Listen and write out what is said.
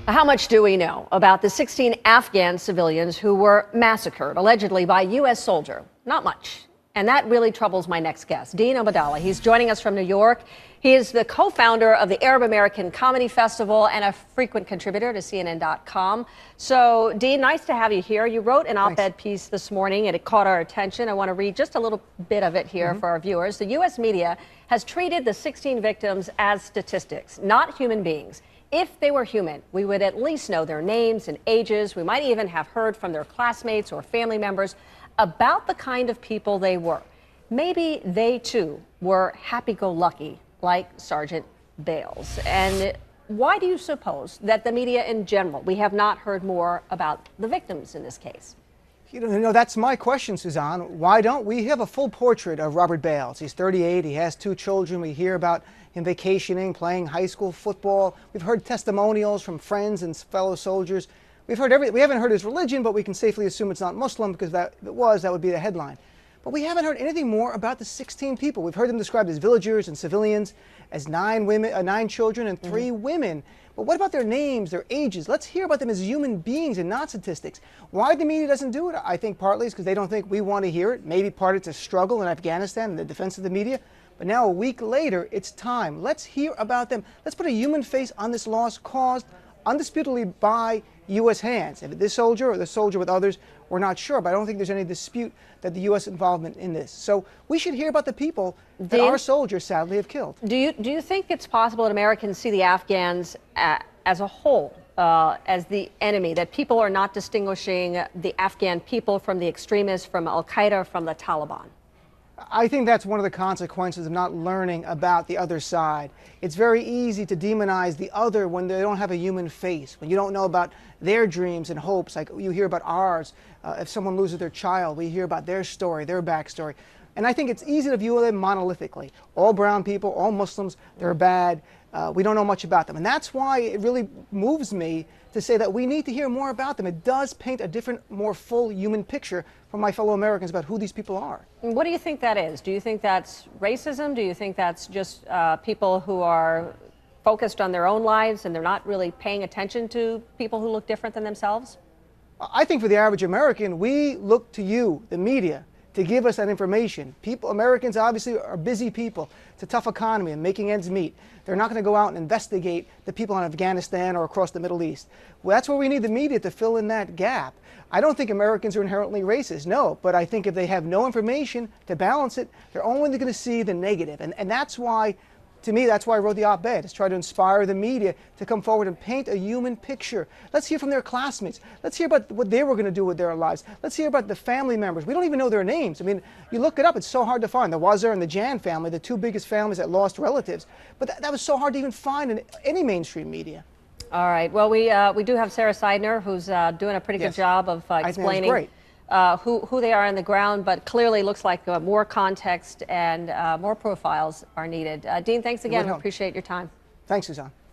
How much do we know about the 16 Afghan civilians who were massacred, allegedly by U.S. soldier? Not much. And that really troubles my next guest, Dean Obeidallah. He's joining us from New York. He is the co-founder of the Arab American Comedy Festival and a frequent contributor to CNN.com. So, Dean, nice to have you here. You wrote an op-ed piece this morning, and it caught our attention. I want to read just a little bit of it here for our viewers. The U.S. media has treated the 16 victims as statistics, not human beings. If they were human, we would at least know their names and ages. We might even have heard from their classmates or family members about the kind of people they were. Maybe they, too, were happy-go-lucky, like Sergeant Bales. And why do you suppose that the media in general, we have not heard more about the victims in this case? You know, that's my question, Suzanne. Why don't we have a full portrait of Robert Bales? He's 38, he has 2 children. We hear about him vacationing, playing high school football. We've heard testimonials from friends and fellow soldiers. We haven't heard his religion, but we can safely assume it's not Muslim, because if it was, that would be the headline. But we haven't heard anything more about the 16 people. We've heard them described as villagers and civilians, as 9 children and 3 women. But what about their names, their ages? Let's hear about them as human beings and not statistics. Why the media doesn't do it, I think partly is because they don't think we want to hear it. Maybe part it's a struggle in Afghanistan and the defense of the media. But now a week later, it's time. Let's hear about them. Let's put a human face on this loss caused undisputedly by U.S. hands. If it's this soldier or the soldier with others, we're not sure, but I don't think there's any dispute that the U.S. involvement in this. So we should hear about the people that our soldiers sadly have killed. Do you think it's possible that Americans see the Afghans as a whole, as the enemy, that people are not distinguishing the Afghan people from the extremists, from al-Qaeda, from the Taliban? I think that's one of the consequences of not learning about the other side. It's very easy to demonize the other when they don't have a human face, when you don't know about their dreams and hopes, like you hear about ours. If someone loses their child, we hear about their story, their backstory. And I think it's easy to view them monolithically. All brown people, all Muslims, they're bad. We don't know much about them. And that's why it really moves me to say that we need to hear more about them. It does paint a different, more full human picture from my fellow Americans about who these people are. What do you think that is? Do you think that's racism? Do you think that's just people who are focused on their own lives and they're not really paying attention to people who look different than themselves? I think for the average American, we look to you, the media, to give us that information. Americans obviously are busy people. It's a tough economy and making ends meet. They're not going to go out and investigate the people in Afghanistan or across the Middle East. Well, that's where we need the media to fill in that gap. I don't think Americans are inherently racist, no, but I think if they have no information to balance it, they're only going to see the negative. And that's why, to me, that's why I wrote the op-ed, is try to inspire the media to come forward and paint a human picture. Let's hear from their classmates. Let's hear about what they were going to do with their lives. Let's hear about the family members. We don't even know their names. I mean, you look it up, it's so hard to find. The Wazir and the Jan family, the 2 biggest families that lost relatives. But that was so hard to even find in any mainstream media. All right. Well, we do have Sarah Seidner, who's doing a pretty good job of explaining who they are on the ground, but clearly looks like more context and more profiles are needed. Dean, thanks again. We appreciate your time. Thanks, Suzanne.